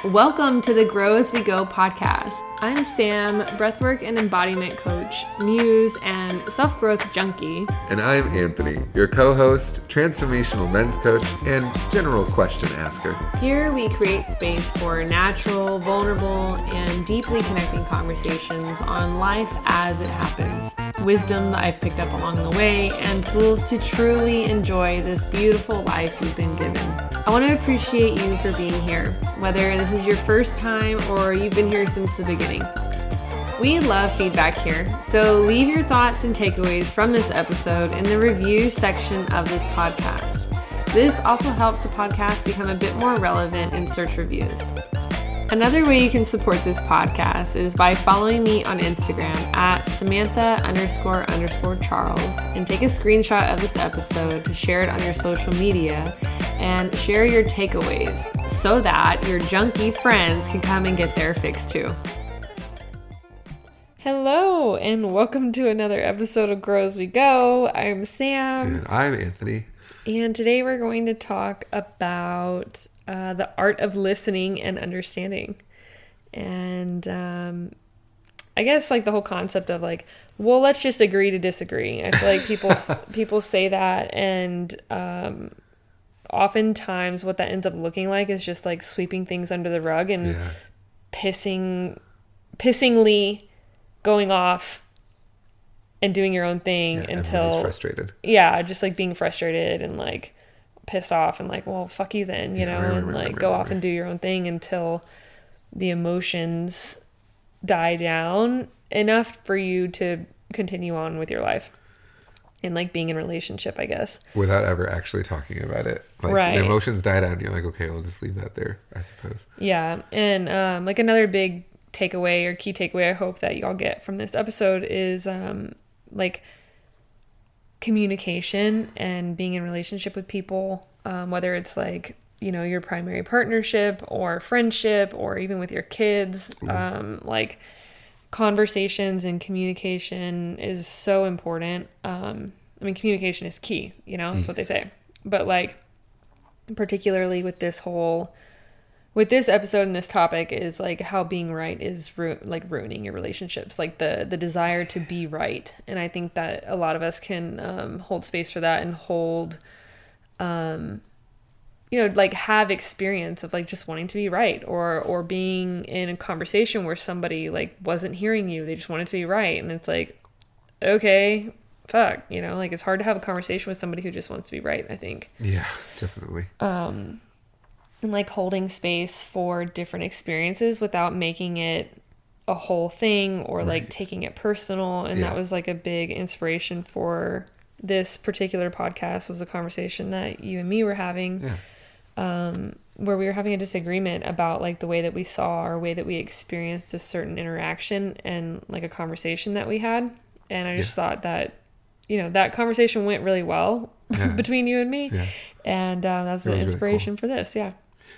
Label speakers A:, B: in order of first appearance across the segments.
A: Welcome to the Grow As We Go podcast. I'm Sam, breathwork and embodiment coach, muse, and self-growth junkie.
B: And I'm Anthony, your co-host, transformational men's coach, and general question asker.
A: Here we create space for natural, vulnerable, and deeply connecting conversations on life as it happens, wisdom that I've picked up along the way, and tools to truly enjoy this beautiful life you've been given. I want to appreciate you for being here, whether this is your first time or you've been here since the beginning. We love feedback here, so leave your thoughts and takeaways from this episode in the reviews section of this podcast. This also helps the podcast become a bit more relevant in search reviews. Another way you can support this podcast is by following me on Instagram at Samantha__Charles and take a screenshot of this episode to share it on your social media and share your takeaways so that your junkie friends can come and get their fix too. Hello, and welcome to another episode of Grow As We Go. I'm Sam.
B: And I'm Anthony.
A: And today we're going to talk about the art of listening and understanding. And I guess like the whole concept of like, well, let's just agree to disagree. I feel like people say that, and oftentimes what that ends up looking like is just like sweeping things under the rug and pissingly going off and doing your own thing until
B: frustrated.
A: Yeah, just like being frustrated and like pissed off and like, well, fuck you then, you know, and like go off and do your own thing until the emotions die down enough for you to continue on with your life and like being in a relationship, I guess. Without
B: ever actually talking about it. Like
A: right.
B: The emotions die down and you're like, okay, we'll just leave that there, I suppose.
A: Yeah. And like another big takeaway or key takeaway I hope that y'all get from this episode is like communication and being in relationship with people, whether it's like, you know, your primary partnership or friendship or even with your kids, like conversations and communication is so important. I mean, communication is key, you know, that's what they say. But like, particularly with this episode and this topic is like how being right is ruining your relationships, like the desire to be right. And I think that a lot of us can hold space for that and hold, like have experience of like just wanting to be right or being in a conversation where somebody like wasn't hearing you. They just wanted to be right. And it's like, okay, fuck, you know, like it's hard to have a conversation with somebody who just wants to be right, I think.
B: Yeah, definitely.
A: And like holding space for different experiences without making it a whole thing or like taking it personal. And that was like a big inspiration for this particular podcast, was a conversation that you and me were having, where we were having a disagreement about like the way that we saw or way that we experienced a certain interaction and like a conversation that we had. And I just thought that, you know, that conversation went really well between you and me. Yeah. And that was the inspiration really cool for this. Yeah.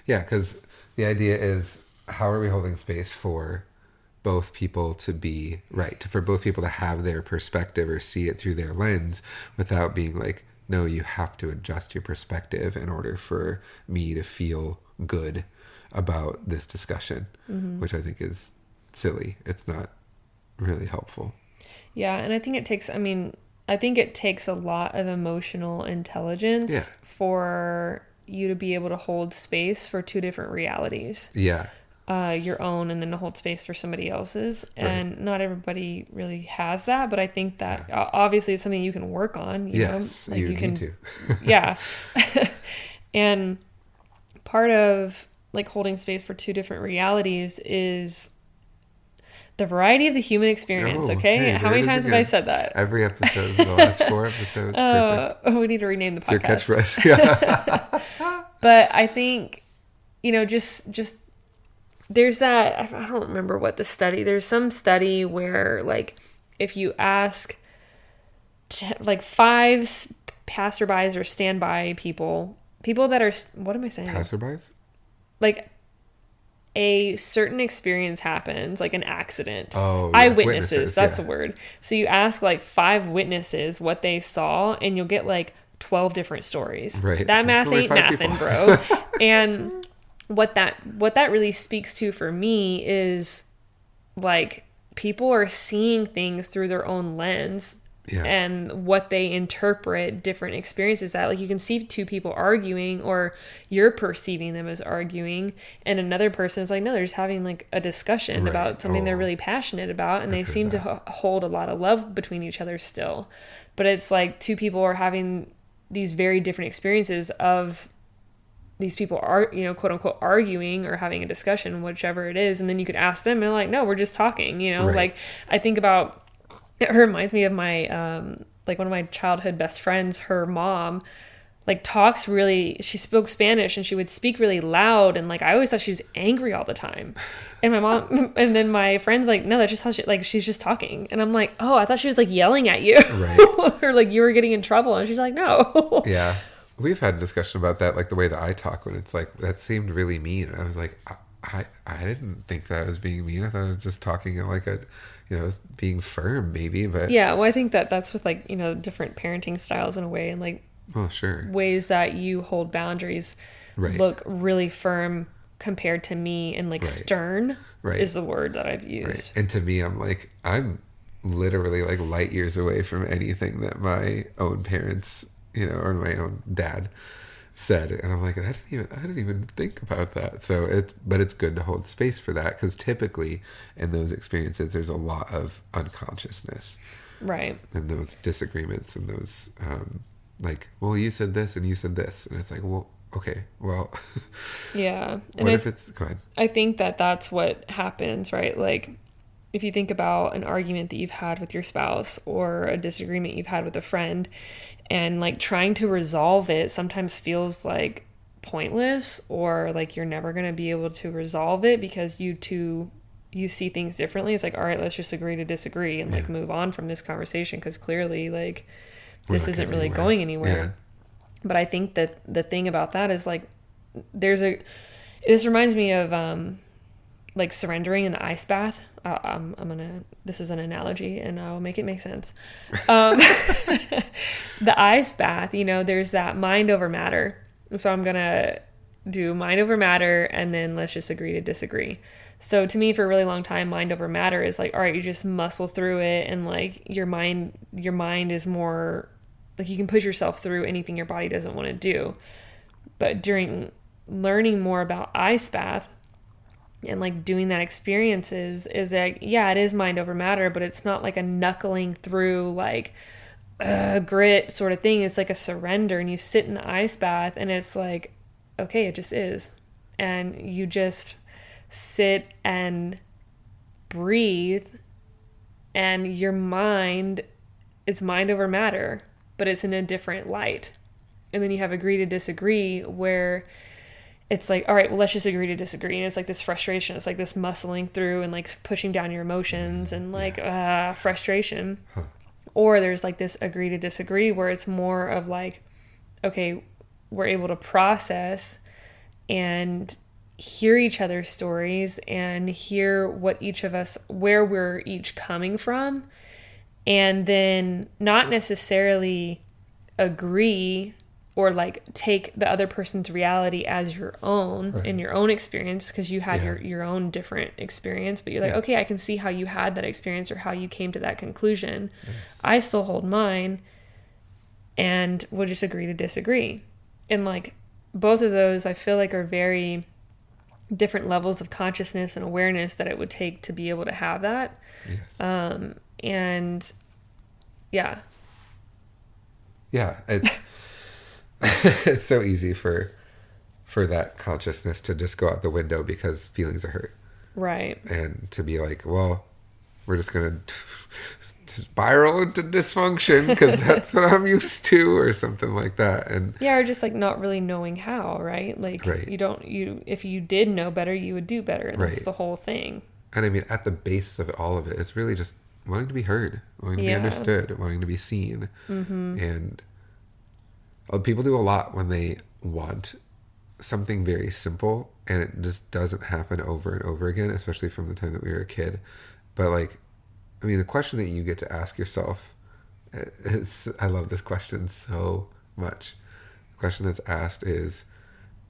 B: Yeah, because the idea is, how are we holding space for both people to be right, for both people to have their perspective or see it through their lens without being like, no, you have to adjust your perspective in order for me to feel good about this discussion, which I think is silly. It's not really helpful.
A: Yeah, and I think it takes a lot of emotional intelligence for you to be able to hold space for two different realities.
B: Yeah.
A: Your own, and then to hold space for somebody else's. And not everybody really has that, but I think that obviously it's something you can work on. You know? Like
B: you need to.
A: Yeah. And part of like holding space for two different realities is the variety of the human experience. Okay. Hey, how many times have I said that?
B: Every episode, the last 4 episodes. Perfect.
A: We need to rename the podcast.
B: It's your catchphrase. Yeah.
A: But I think, you know, just there's that, I don't remember what the study, there's some study where like if you ask like 5 passerbys or standby people that are, what am I saying?
B: Passerbys?
A: Like a certain experience happens, like an accident.
B: Oh, yes,
A: eyewitnesses, that's the word. So you ask like 5 witnesses what they saw and you'll get like 12 different stories.
B: Right.
A: That math ain't mathin', bro. And what that really speaks to for me is like people are seeing things through their own lens.
B: Yeah.
A: And what they interpret different experiences at. Like you can see two people arguing, or you're perceiving them as arguing, and another person is like, no, they're just having like a discussion about something they're really passionate about, and they seem to hold a lot of love between each other still. But it's like two people are having these very different experiences of these people are, you know, quote unquote arguing or having a discussion, whichever it is, and then you could ask them and they're like, no, we're just talking, you know. Like I think about, it reminds me of my, like one of my childhood best friends, her mom, like she spoke Spanish and she would speak really loud. And like, I always thought she was angry all the time. And my mom, and then my friend's like, no, that's just how she's just talking. And I'm like, oh, I thought she was like yelling at you. Right. Or like you were getting in trouble. And she's like, no.
B: Yeah. We've had a discussion about that, like the way that I talk when it's like, that seemed really mean. I was like, I didn't think that was being mean. I thought I was just talking like a, you know, being firm maybe, but
A: yeah, well, I think that's with like, you know, different parenting styles in a way, and like ways that you hold boundaries look really firm compared to me, and like stern is the word that I've used.
B: And to me, I'm literally like light years away from anything that my own parents, you know, or my own dad said, and I'm like, I didn't even think about that. So it's good to hold space for that, because typically in those experiences there's a lot of unconsciousness,
A: right?
B: And those disagreements and those like, well, you said this and you said this, and it's like, well, okay, well,
A: yeah.
B: And what if it's, go ahead.
A: I think that's what happens, right? Like if you think about an argument that you've had with your spouse or a disagreement you've had with a friend, and like trying to resolve it sometimes feels like pointless, or like you're never going to be able to resolve it because you see things differently. It's like, all right, let's just agree to disagree and like move on from this conversation, because clearly like this isn't really going anywhere. Yeah. But I think that the thing about that is like this reminds me of like surrendering in the ice bath. This is an analogy and I'll make it make sense. The ice bath, you know, there's that mind over matter. So I'm going to do mind over matter, and then let's just agree to disagree. So to me, for a really long time, mind over matter is like, all right, you just muscle through it. And like your mind is more like, you can push yourself through anything your body doesn't want to do. But during learning more about ice bath, and like doing that experience is like, yeah, it is mind over matter, but it's not like a knuckling through like grit sort of thing. It's like a surrender, and you sit in the ice bath and it's like, okay, it just is. And you just sit and breathe, and your mind, it's mind over matter, but it's in a different light. And then you have agree to disagree, where it's like, all right, well, let's just agree to disagree. And it's like this frustration. It's like this muscling through and like pushing down your emotions and like frustration. Huh. Or there's like this agree to disagree, where it's more of like, okay, we're able to process and hear each other's stories and hear what each of us, where we're each coming from. And then not necessarily agree or like take the other person's reality as your own in your own experience, because you had your own different experience, but you're like, okay, I can see how you had that experience or how you came to that conclusion. Yes. I still hold mine, and we'll just agree to disagree. And like both of those, I feel like, are very different levels of consciousness and awareness that it would take to be able to have that. Yes. And yeah,
B: it's it's so easy for that consciousness to just go out the window because feelings are hurt.
A: Right.
B: And to be like, well, we're just going to spiral into dysfunction because that's what I'm used to, or something like that. And
A: yeah, or just like not really knowing how, right? Like if you did know better, you would do better. And that's the whole thing.
B: And I mean, at the basis of all of it, it's really just wanting to be heard, wanting to be understood, wanting to be seen. Mm-hmm. And people do a lot when they want something very simple, and it just doesn't happen over and over again, especially from the time that we were a kid. But like, I mean, the question that you get to ask yourself is, I love this question so much. The question that's asked is,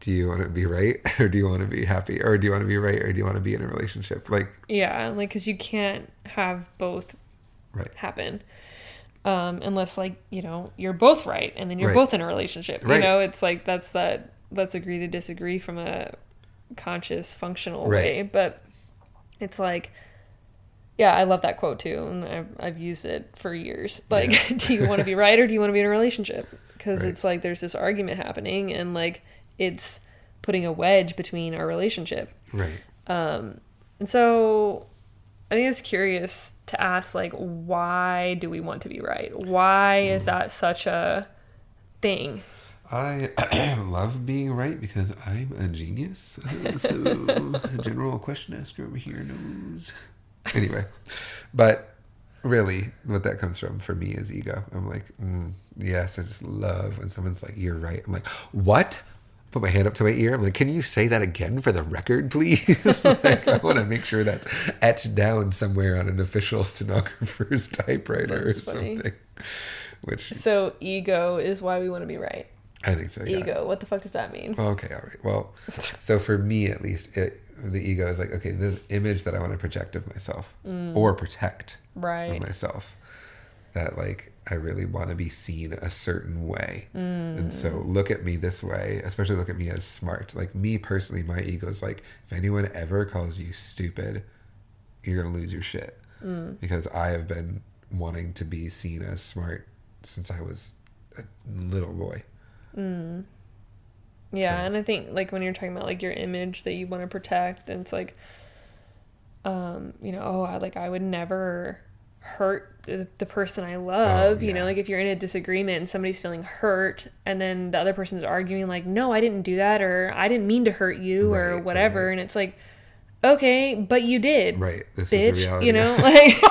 B: do you want to be right or do you want to be happy, or do you want to be right or do you want to be in a relationship? Like,
A: yeah, like, because you can't have both
B: right.
A: happen unless, like, you know, you're both right and then you're
B: Right.
A: both in a relationship.
B: Right.
A: You know, it's like let's agree to disagree from a conscious, functional
B: Right.
A: way. But it's like, yeah, I love that quote too, and I've used it for years. Like,
B: Yeah.
A: do you want to be right or do you want to be in a relationship? Because
B: Right.
A: it's like there's this argument happening, and like it's putting a wedge between our relationship.
B: Right.
A: And so I think it's curious to ask, like, why do we want to be right? Why is that such a thing?
B: I love being right because I'm a genius. So, general question asker over here knows. Anyway, but really, what that comes from for me is ego. I'm like, yes, I just love when someone's like, "You're right." I'm like, "What?" Put my hand up to my ear. I'm like, "Can you say that again for the record, please?" Like, I want to make sure that's etched down somewhere on an official stenographer's typewriter
A: That's
B: or
A: funny.
B: something. Which
A: So ego is why we want to be right.
B: I think so. Yeah.
A: Ego. What the fuck does that mean?
B: Okay, all right. Well, so for me at least, the ego is like, okay, the image that I want to project of myself or protect
A: Right.
B: of myself, that like I really want to be seen a certain way. And so look at me this way, especially look at me as smart. Like me personally, my ego is like, if anyone ever calls you stupid, you're going to lose your shit. Because I have been wanting to be seen as smart since I was a little boy.
A: Yeah,
B: So-
A: and I think, like, when you're talking about, like, your image that you want to protect, and it's like, you know, I would never hurt the person I love. You know,
B: yeah.
A: like, if you're in a disagreement and somebody's feeling hurt, and then the other person's arguing, like, no, I didn't do that, or I didn't mean to hurt you, or
B: Right,
A: whatever,
B: right.
A: and it's like, okay, but you did.
B: Right. This
A: Bitch,
B: is the reality.
A: you know, like,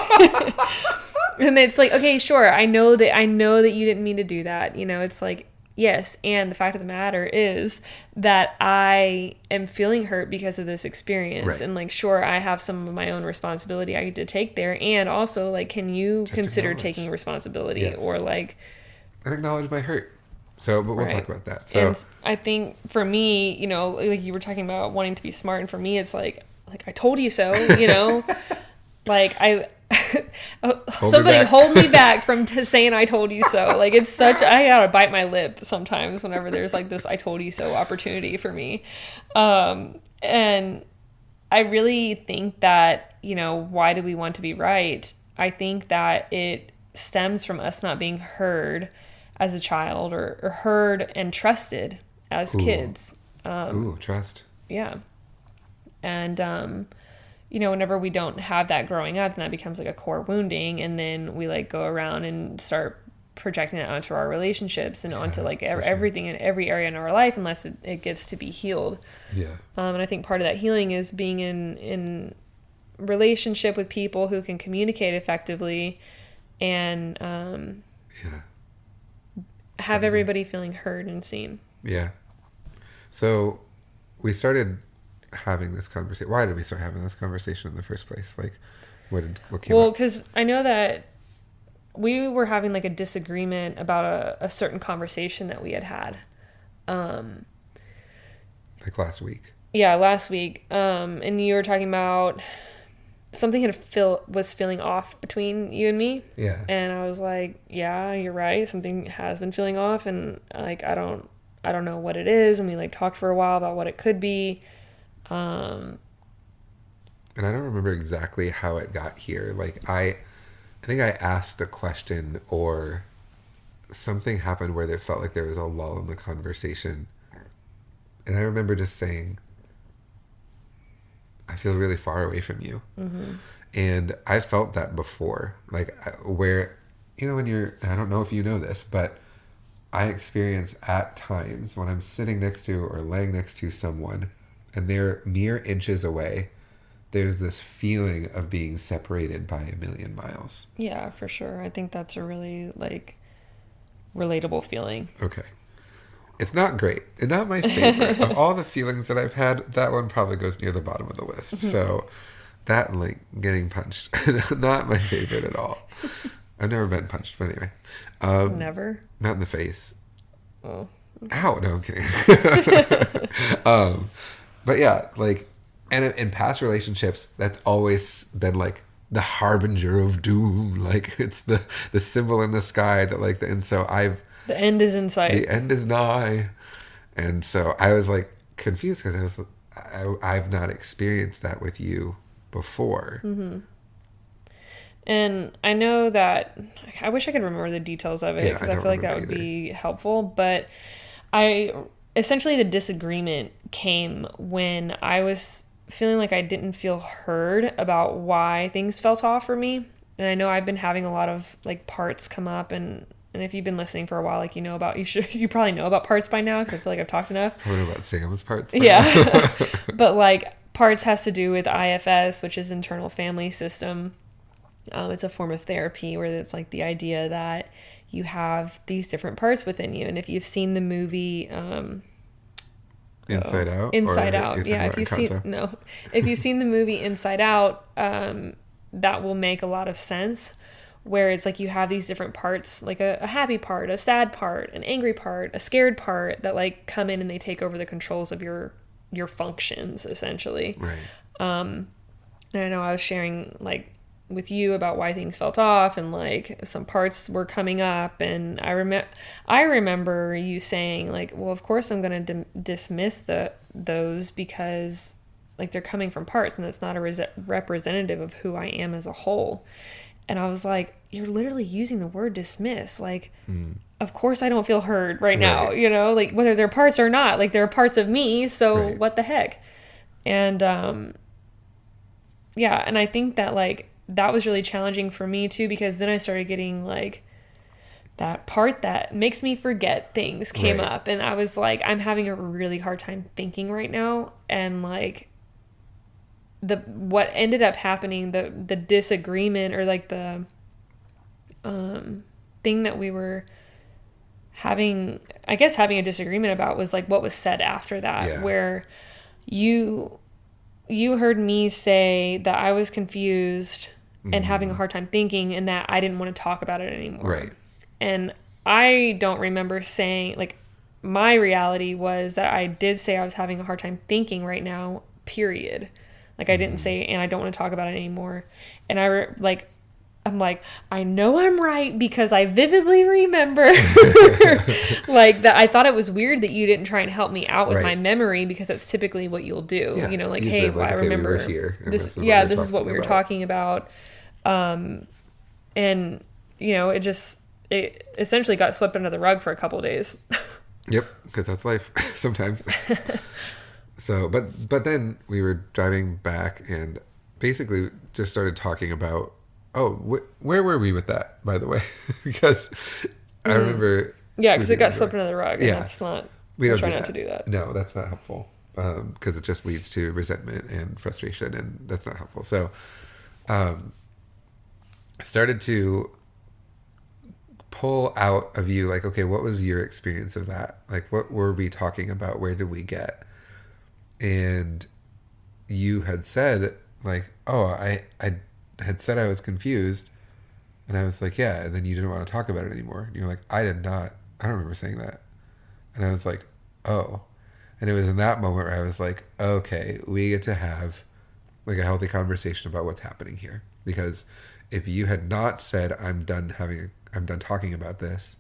A: and it's like, okay, sure, I know that you didn't mean to do that. You know, it's like, yes, and the fact of the matter is that I am feeling hurt because of this experience.
B: Right.
A: And, like, sure, I have some of my own responsibility I get to take there. And also, like, can you
B: Just
A: consider
B: acknowledge.
A: taking responsibility?
B: Yes.
A: Or, like,
B: And acknowledge my hurt. So, but we'll
A: right.
B: talk about that. So,
A: And I think for me, you know, like you were talking about wanting to be smart, and for me, it's like I told you so, you know, like somebody
B: back.
A: hold me back from saying I told you so. Like, it's such, I gotta bite my lip sometimes whenever there's like this I told you so opportunity for me. And I really think that, you know, why do we want to be right? I think that it stems from us not being heard as a child, or heard and trusted as kids.
B: ooh, trust.
A: Yeah. And, you know, whenever we don't have that growing up, then that becomes like a core wounding. And then we like go around and start projecting it onto our relationships and onto like everything in every area in our life, unless it gets to be healed.
B: Yeah.
A: And I think part of that healing is being in relationship with people who can communicate effectively and
B: Yeah.
A: have everybody feeling heard and seen.
B: Yeah. So we started having this conversation. Why did we start having this conversation in the first place? Like, what came
A: Well,
B: up?
A: because I know that we were having like a disagreement about a certain conversation that we had.
B: Like last week.
A: Yeah, last week. And you were talking about something was feeling off between you and me.
B: Yeah.
A: And I was like, yeah, you're right. Something has been feeling off, and like I don't know what it is. And we like talked for a while about what it could be.
B: And I don't remember exactly how it got here. Like I think I asked a question or something happened where it felt like there was a lull in the conversation. And I remember just saying, I feel really far away from you. Mm-hmm. And I felt that before. Like where, you know, when I don't know if you know this, but I experience at times when I'm sitting next to or laying next to someone and they're mere inches away, there's this feeling of being separated by a million miles.
A: Yeah, for sure. I think that's a really like relatable feeling.
B: Okay. It's not great. It's not my favorite. Of all the feelings that I've had, that one probably goes near the bottom of the list. So that, like, getting punched, not my favorite at all. I've never been punched, but anyway.
A: Never?
B: Not in the face.
A: Oh,
B: Ow, no, I'm kidding. But yeah, like, and in past relationships, that's always been like the harbinger of doom. Like it's the symbol in the sky that like and so
A: The end is in sight.
B: the end is nigh, and so I was like confused because I've not experienced that with you before.
A: Mm-hmm. And I know that I wish I could remember the details of it because I feel like that would be helpful. But essentially the disagreement came when I was feeling like I didn't feel heard about why things felt off for me. And I know I've been having a lot of like parts come up, and if you've been listening for a while, like you probably know about parts by now because I feel like I've talked enough.
B: I know about Sam's parts.
A: Yeah. But like parts has to do with IFS, which is internal family system. It's a form of therapy where it's like the idea that you have these different parts within you. And if you've seen the movie
B: Inside Out?
A: Inside Out. Yeah, if you've seen the movie Inside Out, that will make a lot of sense, where it's like you have these different parts, like a happy part, a sad part, an angry part, a scared part that like come in and they take over the controls of your functions essentially.
B: Right.
A: And I know I was sharing like with you about why things felt off and like some parts were coming up, and I remember you saying like, well, of course I'm going to dismiss those because like they're coming from parts and it's not a representative of who I am as a whole. And I was like, you're literally using the word dismiss. Like, of course I don't feel heard right now, you know, like whether they're parts or not, like they're parts of me. So what the heck? And, yeah. And I think that like, that was really challenging for me too, because then I started getting like that part that makes me forget things came up. And I was like, I'm having a really hard time thinking right now. And like what ended up happening, the disagreement or like the thing that we were having a disagreement about was like what was said after that, where you heard me say that I was confused and having a hard time thinking and that I didn't want to talk about it anymore. Right. And I don't remember saying, like, my reality was that I did say I was having a hard time thinking right now, period. Like, I didn't say, and I don't want to talk about it anymore. And I'm like, I know I'm right because I vividly remember like that. I thought it was weird that you didn't try and help me out with my memory, because that's typically what you'll do. You know, like, hey, well, I remember
B: we here,
A: this. Yeah, this is what we were talking about. And you know, it essentially got swept under the rug for a couple of days.
B: Yep. Because that's life sometimes. So, but then we were driving back and basically just started talking about, where were we with that, by the way? Because I remember...
A: Yeah, because it got swept under the rug. And that's not...
B: We
A: try not to do that.
B: No, that's not helpful. Because it just leads to resentment and frustration, and that's not helpful. So, I started to pull out of you, like, okay, what was your experience of that? Like, what were we talking about? Where did we get? And you had said, like, I had said I was confused, and I was like, yeah, and then you didn't want to talk about it anymore. And you're like, I don't remember saying that. And I was like, oh. And it was in that moment where I was like, okay, we get to have like a healthy conversation about what's happening here. Because if you had not said, I'm done talking about this,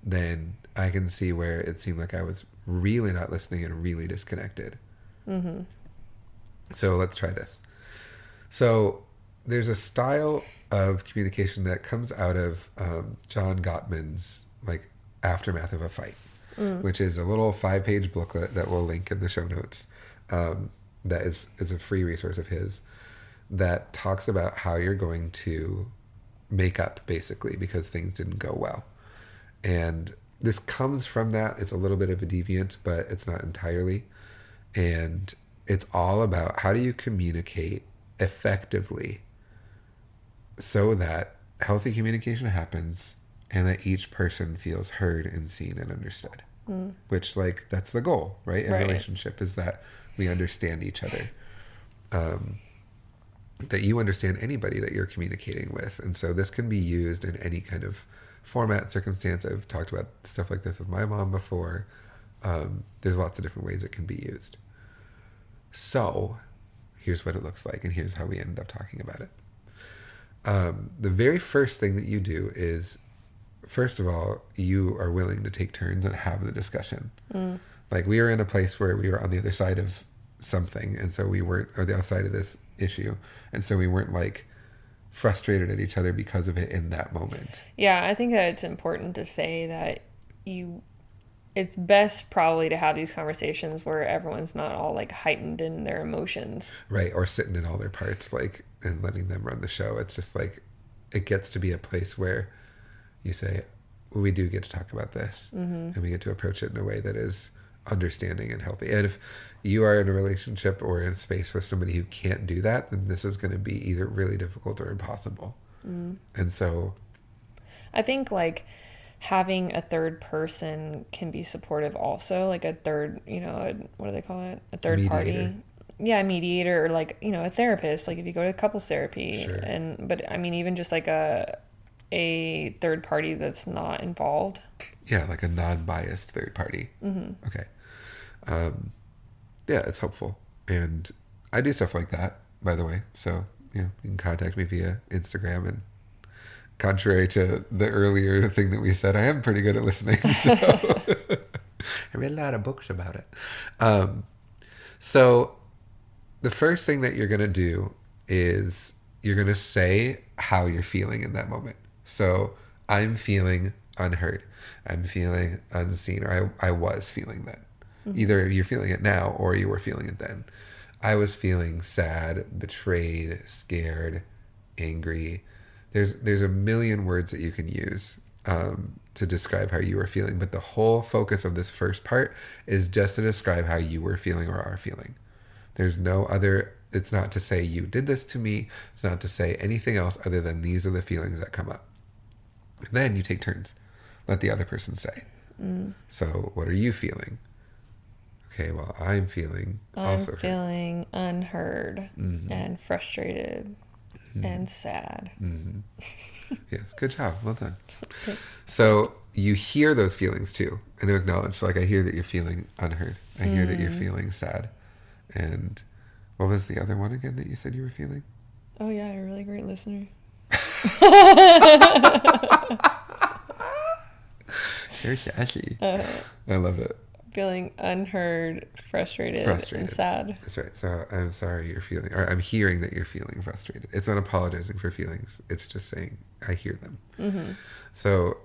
B: then I can see where it seemed like I was really not listening and really disconnected. Mm-hmm. So let's try this. So there's a style of communication that comes out of John Gottman's like Aftermath of a Fight, which is a little 5-page booklet that we'll link in the show notes. That is a free resource of his that talks about how you're going to make up, basically, because things didn't go well. And this comes from that. It's a little bit of a deviant, but it's not entirely. And it's all about how do you communicate effectively so that healthy communication happens and that each person feels heard and seen and understood. Which, like, that's the goal, right? In a relationship, is that we understand each other. That you understand anybody that you're communicating with. And so this can be used in any kind of format, circumstance. I've talked about stuff like this with my mom before. There's lots of different ways it can be used. So here's what it looks like, and here's how we ended up talking about it. The very first thing that you do is, first of all, you are willing to take turns and have the discussion. Like, we were in a place where we were on the other side of something, and so we weren't, or the other side of this issue, and so we weren't like frustrated at each other because of it in that moment.
A: Yeah, I think that it's important to say that it's best probably to have these conversations where everyone's not all like heightened in their emotions.
B: Right, or sitting in all their parts, like, and letting them run the show. It's just like, it gets to be a place where you say, well, we do get to talk about this, and we get to approach it in a way that is understanding and healthy. And if you are in a relationship or in a space with somebody who can't do that, then this is going to be either really difficult or impossible. And so
A: I think like having a third person can be supportive also, like a third, what do they call it? A third
B: mediator.
A: party. Yeah, a mediator, or like, a therapist, like if you go to couples therapy.
B: Sure.
A: But I mean, even just like a third party that's not involved.
B: Yeah, like a non-biased third party. Okay. Yeah, it's helpful. And I do stuff like that, by the way. So, you can contact me via Instagram. And contrary to the earlier thing that we said, I am pretty good at listening. So I read a lot of books about it. So the first thing that you're going to do is you're going to say how you're feeling in that moment. So I'm feeling unheard. I'm feeling unseen, or I was feeling that. Either you're feeling it now or you were feeling it then. I was feeling sad, betrayed, scared, angry. There's a million words that you can use to describe how you were feeling, but the whole focus of this first part is just to describe how you were feeling or are feeling. There's no other, it's not to say you did this to me. It's not to say anything else other than these are the feelings that come up. And then you take turns. Let the other person say. So what are you feeling? Okay, well, I'm feeling also
A: feeling unheard and frustrated and sad.
B: Yes, good job. Well done. So you hear those feelings too, and acknowledge. So like, I hear that you're feeling unheard. I hear that you're feeling sad. And what was the other one again that you said you were feeling?
A: Oh yeah, you're a really great listener.
B: So sassy. I love it.
A: Feeling unheard, frustrated, and sad.
B: That's right. So I'm sorry you're feeling, or I'm hearing that you're feeling frustrated. It's not apologizing for feelings. It's just saying, I hear them. So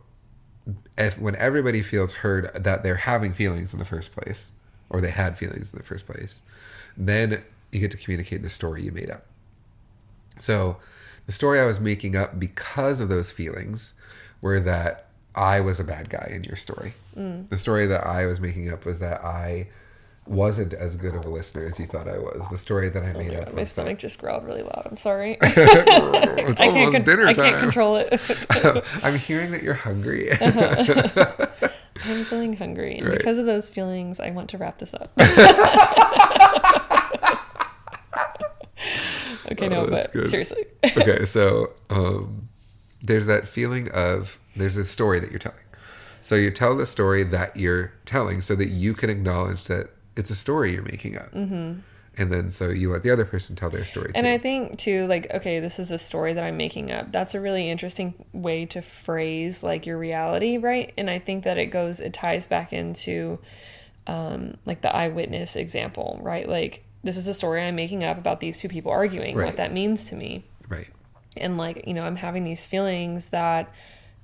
B: when everybody feels heard that they're having feelings in the first place, or they had feelings in the first place, then you get to communicate the story you made up. So the story I was making up because of those feelings were that I was a bad guy in your story. The story that I was making up was that I wasn't as good of a listener as you thought I was. The story that I made up was
A: my stomach just growled really loud. I'm sorry.
B: It's almost dinner time.
A: I can't control it.
B: I'm hearing that you're hungry.
A: I'm feeling hungry. And because of those feelings, I want to wrap this up. Okay, no, but good. Seriously.
B: Okay, so there's that feeling of, there's a story that you're telling. So you tell the story that you're telling so that you can acknowledge that it's a story you're making up. And then so you let the other person tell their story too.
A: And I think too, like, okay, this is a story that I'm making up. That's a really interesting way to phrase like your reality, right? And I think that it ties back into like the eyewitness example, right? Like, this is a story I'm making up about these two people arguing, what that means to me.
B: Right.
A: And like, I'm having these feelings that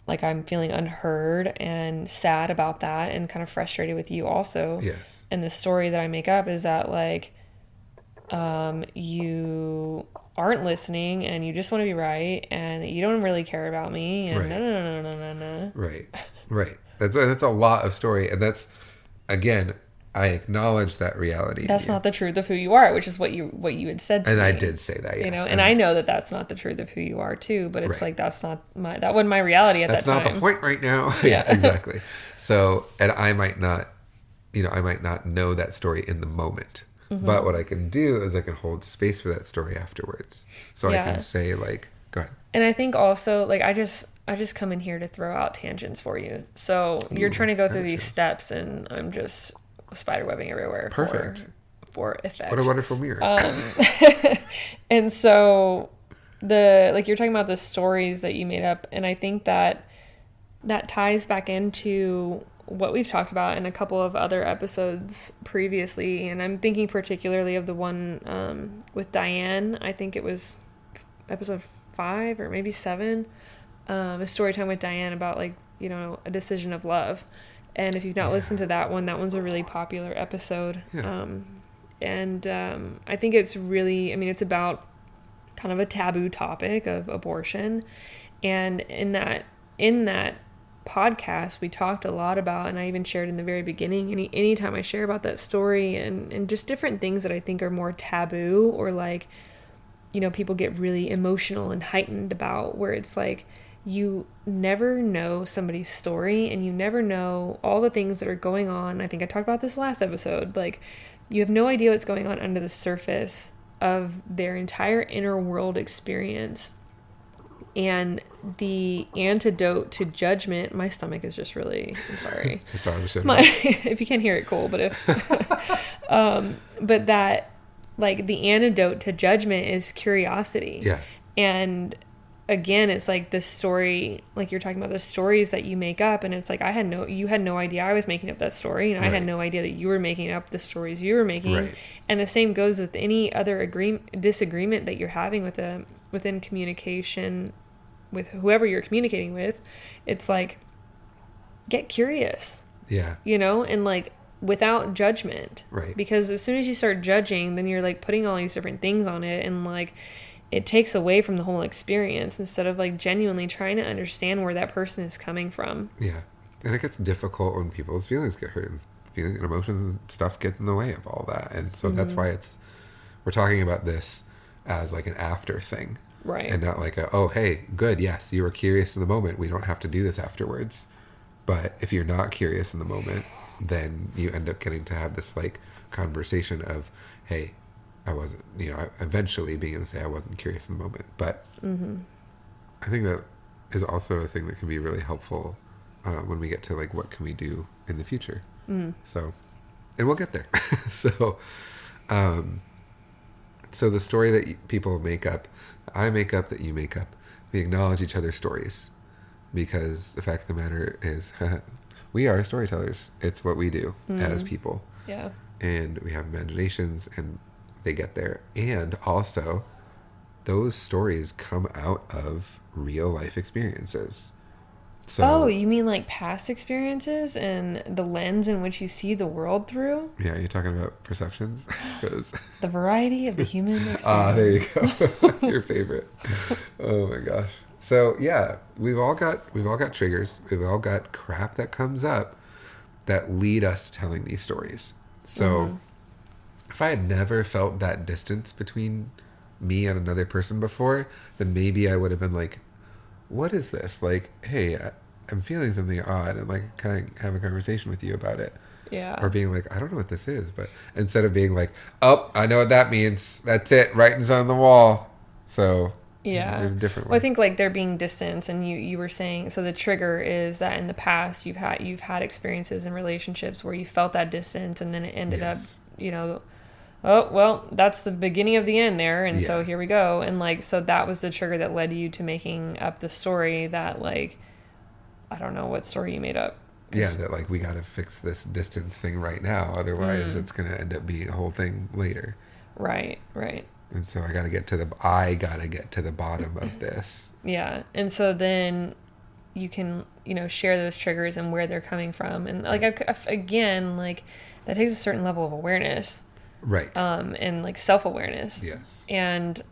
A: like I'm feeling unheard and sad about that and kind of frustrated with you also.
B: Yes.
A: And the story that I make up is that like you aren't listening and you just want to be right and you don't really care about me and no.
B: Right. That's a lot of story, and that's, again, I acknowledge that reality.
A: That's not the truth of who you are, which is what you had said to me.
B: And I did say that, yes.
A: And I know that that's not the truth of who you are too, but it's like, that wasn't my reality at that time.
B: That's not the point right now. Yeah, exactly. So, and I might not know that story in the moment, but what I can do is I can hold space for that story afterwards. So I can say like, Go ahead.
A: And I think also, like, I just come in here to throw out tangents for you. So you're trying to go through these steps, and I'm just spiderwebbing everywhere.
B: Perfect.
A: For effect.
B: What a wonderful mirror.
A: And so like you're talking about the stories that you made up, and I think that ties back into what we've talked about in a couple of other episodes previously. And I'm thinking particularly of the one with Diane. I think it was episode 5 or maybe 7, a story time with Diane about, like, you know, a decision of love. And if you've not listened to that one's a really popular episode.
B: Yeah.
A: And I think it's really, I mean, it's about kind of a taboo topic of abortion. And in that podcast, we talked a lot about, and I even shared in the very beginning, anytime I share about that story and just different things that I think are more taboo, or, like, you know, people get really emotional and heightened about, where it's like, you never know somebody's story, and you never know all the things that are going on. I think I talked about this last episode. Like, you have no idea what's going on under the surface of their entire inner world experience. And the antidote to judgment, my stomach is just really, I'm sorry.
B: It's the start of the show.
A: If you can't hear it, cool. But but that, like, the antidote to judgment is curiosity.
B: Yeah.
A: And again, it's like the story, like you're talking about the stories that you make up, and it's like, you had no idea I was making up that story, and I had no idea that you were making up the stories you were making.
B: Right.
A: And the same goes with any other disagreement that you're having within communication with whoever you're communicating with. It's like, get curious.
B: Yeah.
A: You know, and, like, without judgment.
B: Right.
A: Because as soon as you start judging, then you're, like, putting all these different things on it, and, like, it takes away from the whole experience, instead of, like, genuinely trying to understand where that person is coming from.
B: Yeah. And it gets difficult when people's feelings get hurt, and feelings and emotions and stuff get in the way of all that. And so that's why we're talking about this as, like, an after thing.
A: Right.
B: And not like oh, hey, good, yes, you were curious in the moment. We don't have to do this afterwards. But if you're not curious in the moment, then you end up getting to have this, like, conversation of, hey, I wasn't, you know, eventually being able to say I wasn't curious in the moment. But I think that is also a thing that can be really helpful when we get to, like, what can we do in the future. So, and we'll get there. So the story that people make up, I make up, that you make up, we acknowledge each other's stories, because the fact of the matter is we are storytellers. It's what we do as people.
A: Yeah.
B: And we have imaginations, and they get there. And also, those stories come out of real life experiences. So,
A: Oh, you mean like past experiences and the lens in which you see the world through?
B: yeah, you're talking about perceptions? 'Cause-
A: The variety of the human experience.
B: there you go. Your favorite. Oh my gosh. So yeah, we've all got triggers. We've all got crap that comes up that lead us to telling these stories. So if I had never felt that distance between me and another person before, then maybe I would have been like, what is this? Like, hey, I'm feeling something odd, and, like, can I have a conversation with you about it?
A: Yeah.
B: Or being like, I don't know what this is, but instead of being like, oh, I know what that means. That's it. Writing's on the wall. So
A: Yeah.
B: there's a different way.
A: Well, I think, like, there being distance, and you were saying, so the trigger is that in the past you've had experiences in relationships where you felt that distance, and then it ended up, you know, oh, well, that's the beginning of the end there, and so here we go. And, like, so that was the trigger that led you to making up the story that, like, I don't know what story you made up.
B: Yeah, that, like, we got to fix this distance thing right now, otherwise it's going to end up being a whole thing later.
A: Right.
B: And so I got to get to the bottom of this.
A: Yeah. And so then you can, you know, share those triggers and where they're coming from. And, like, again, like, that takes a certain level of awareness.
B: Right.
A: And, like, self-awareness.
B: Yes.
A: And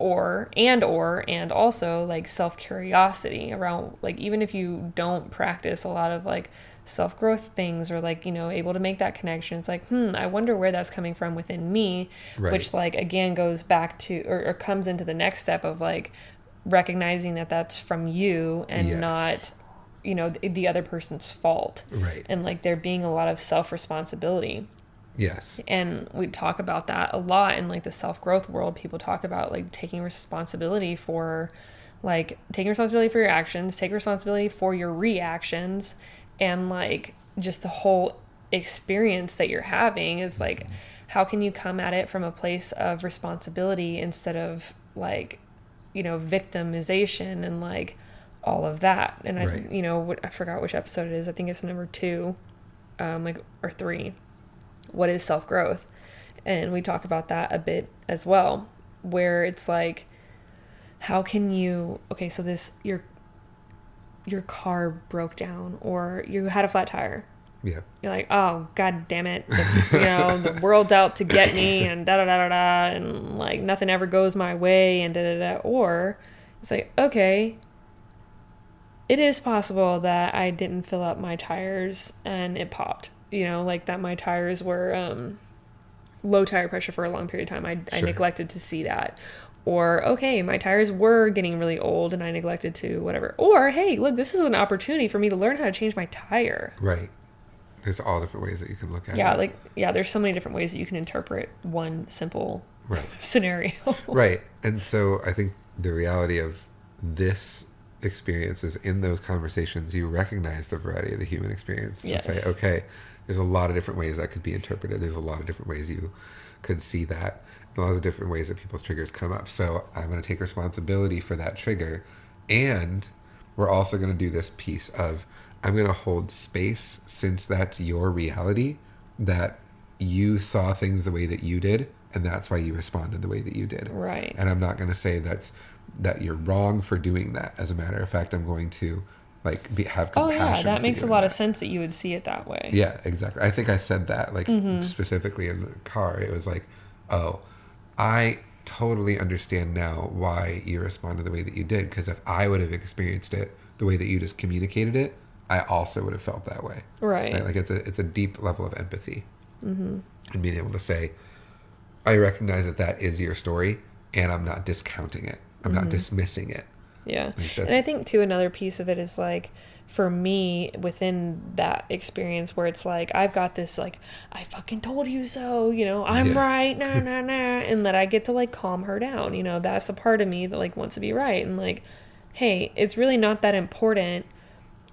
A: also, like, self-curiosity around, like, even if you don't practice a lot of, like, self-growth things, or, like, you know, able to make that connection, it's like, I wonder where that's coming from within me.
B: Right.
A: Which, like, again goes back to, or comes into the next step of, like, recognizing that that's from you and not, you know, the other person's fault.
B: Right.
A: And, like, there being a lot of self-responsibility.
B: Yes.
A: And we talk about that a lot in, like, the self-growth world. People talk about, like, taking responsibility for, like taking responsibility for your actions, take responsibility for your reactions, and like just the whole experience that you're having is like, how can you come at it from a place of responsibility instead of like, you know, victimization and like all of that. And I, you know, I forgot which episode it is. I think it's number 2, like, or 3. What is self-growth? And we talk about that a bit as well, where it's like, how can you, okay, so this, your car broke down or you had a flat tire.
B: Yeah.
A: You're like, oh, God damn it. You know, the world's out to get me and da-da-da-da-da, and like nothing ever goes my way and da-da-da. Or it's like, okay, it is possible that I didn't fill up my tires and it popped. You know, like that my tires were low tire pressure for a long period of time. I neglected to see that. Or, okay, my tires were getting really old and I neglected to whatever. Or, hey, look, this is an opportunity for me to learn how to change my tire.
B: Right. There's all different ways that you can look at it.
A: Yeah, like, yeah, there's so many different ways that you can interpret one simple scenario.
B: Right. And so I think the reality of this experience is in those conversations, you recognize the variety of the human experience and say, okay, there's a lot of different ways that could be interpreted. There's a lot of different ways you could see that. A lot of different ways that people's triggers come up. So I'm going to take responsibility for that trigger. And we're also going to do this piece of, I'm going to hold space, since that's your reality, that you saw things the way that you did, and that's why you responded the way that you did.
A: Right.
B: And I'm not going to say that you're wrong for doing that. As a matter of fact, I'm going to have compassion. Oh yeah,
A: that makes a lot of sense that you would see it that way.
B: Yeah, exactly. I think I said that specifically in the car. It was like, oh, I totally understand now why you responded the way that you did, because if I would have experienced it the way that you just communicated it, I also would have felt that way. Right? Like it's a deep level of empathy. And being able to say, I recognize that is your story, and I'm not discounting it. I'm not dismissing it.
A: Yeah. And I think too, another piece of it is like, for me, within that experience where it's like, I've got this, like, I fucking told you so, you know, I'm right, nah, nah, nah. And that I get to like calm her down. You know, that's a part of me that like wants to be right. And like, hey, it's really not that important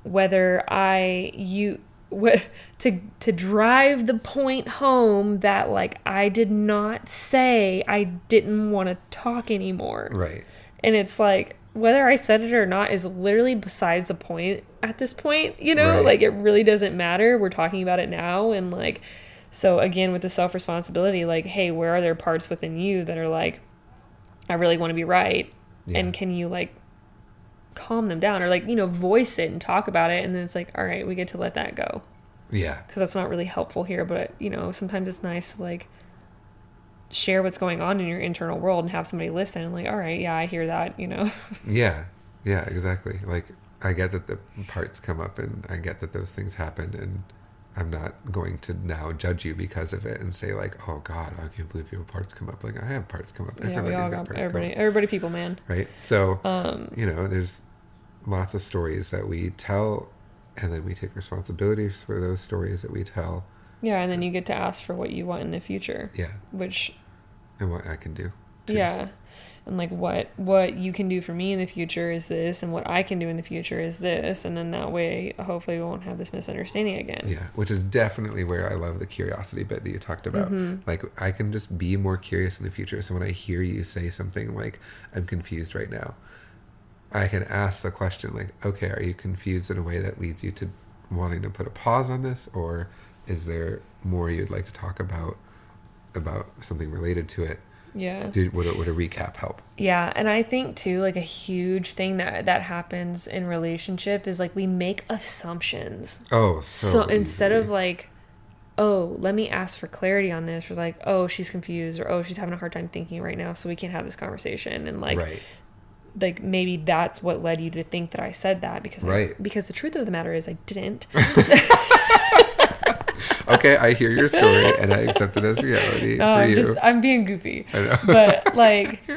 A: whether to drive the point home that like I did not say I didn't want to talk anymore.
B: Right. And
A: it's like, whether I said it or not is literally besides the point at this point, you know, like it really doesn't matter. We're talking about it now. And like, so again, with the self-responsibility, like, hey, where are there parts within you that are like, I really want to be right. Yeah. And can you like calm them down or like, you know, voice it and talk about it. And then it's like, all right, we get to let that go.
B: Yeah.
A: Because that's not really helpful here. But, you know, sometimes it's nice to like share what's going on in your internal world and have somebody listen and like, all right, yeah, I hear that, you know. Yeah
B: Exactly. Like, I get that the parts come up and I get that those things happen, and I'm not going to now judge you because of it and say like, oh God, I can't believe you have parts come up. Like, I have parts come up.
A: Yeah, we all got parts everybody people, man.
B: Right. So you know, there's lots of stories that we tell, and then we take responsibility for those stories that we tell.
A: Yeah, and then you get to ask for what you want in the future.
B: Yeah. And what I can do too.
A: Yeah. And like what you can do for me in the future is this, and what I can do in the future is this, and then that way hopefully we won't have this misunderstanding again.
B: Yeah, which is definitely where I love the curiosity bit that you talked about. Like, I can just be more curious in the future. So when I hear you say something like, I'm confused right now, I can ask the question like, okay, are you confused in a way that leads you to wanting to put a pause on this, or is there more you'd like to talk about something related to it?
A: Yeah.
B: Would a recap help?
A: Yeah. And I think too, like a huge thing that happens in relationship is like we make assumptions.
B: Oh,
A: so instead of like, oh, let me ask for clarity on this, or like, oh, she's confused, or oh, she's having a hard time thinking right now, so we can't have this conversation. And like, like maybe that's what led you to think that I said that, because because the truth of the matter is I didn't.
B: Okay, I hear your story and I accept it as reality for you.
A: I'm being goofy.
B: I know.
A: But like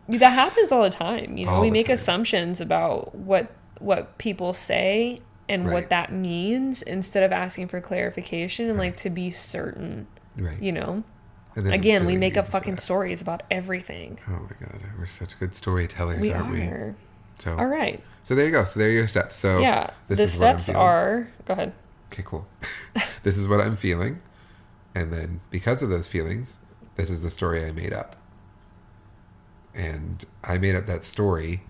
A: that happens all the time. You know, we make assumptions about what people say and what that means instead of asking for clarification and like to be certain. Right. You know? Again, we make up fucking stories about everything.
B: Oh my God, we're such good storytellers, aren't we? So
A: all right.
B: So there you go. So there are your steps. So
A: Yeah.
B: this
A: The
B: is what I'm
A: steps
B: feeling.
A: are, go ahead.
B: Okay, cool. This is what I'm feeling. And then because of those feelings, this is the story I made up. And I made up that story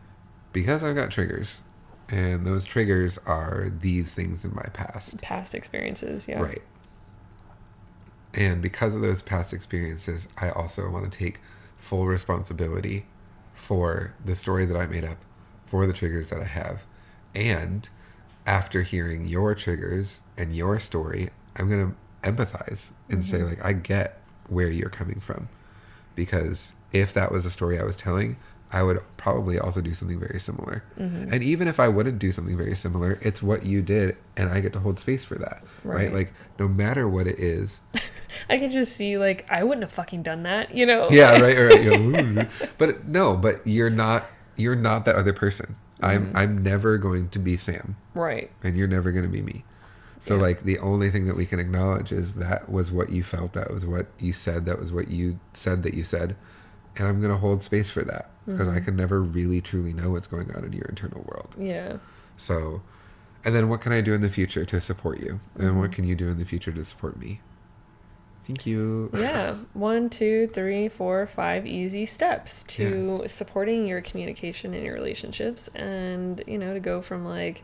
B: because I've got triggers. And those triggers are these things in my past.
A: Past experiences, yeah.
B: Right. And because of those past experiences, I also want to take full responsibility for the story that I made up, for the triggers that I have. And after hearing your triggers and your story, I'm going to empathize and say, like, I get where you're coming from. Because if that was a story I was telling, I would probably also do something very similar. And even if I wouldn't do something very similar, it's what you did, and I get to hold space for that. Right? Like, no matter what it is.
A: I can just see, like, I wouldn't have fucking done that, you know?
B: Yeah, right. You know, but no, but you're not that other person. I'm never going to be Sam.
A: Right.
B: And you're never going to be me. So, like, the only thing that we can acknowledge is that was what you felt. That was what you said. That was what you said that you said. And I'm going to hold space for that because I can never really, truly know what's going on in your internal world.
A: Yeah.
B: So, and then what can I do in the future to support you? And what can you do in the future to support me? Thank you.
A: Yeah. 1, 2, 3, 4, 5 easy steps to supporting your communication in your relationships, and, you know, to go from, like,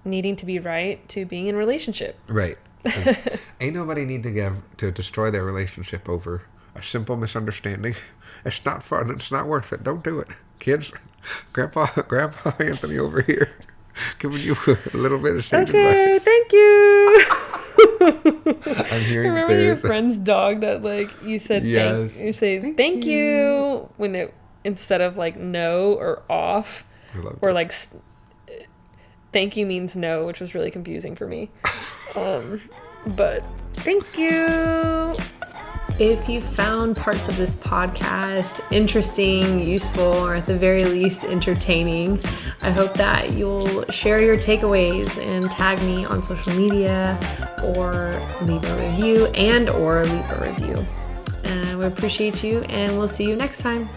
A: needing to be right to being in a relationship.
B: Right. Ain't nobody need to destroy their relationship over a simple misunderstanding. It's not fun. It's not worth it. Don't do it. Kids, Grandpa Anthony over here giving you a little bit of sage advice.
A: Thank you.
B: I'm hearing
A: Remember your friend's dog that, like, you said you say thank you when it, instead of, like, no or off, or like thank you means no, which was really confusing for me. But thank you. If you found parts of this podcast interesting, useful, or at the very least entertaining, I hope that you'll share your takeaways and tag me on social media, or leave a review. And we appreciate you, and we'll see you next time.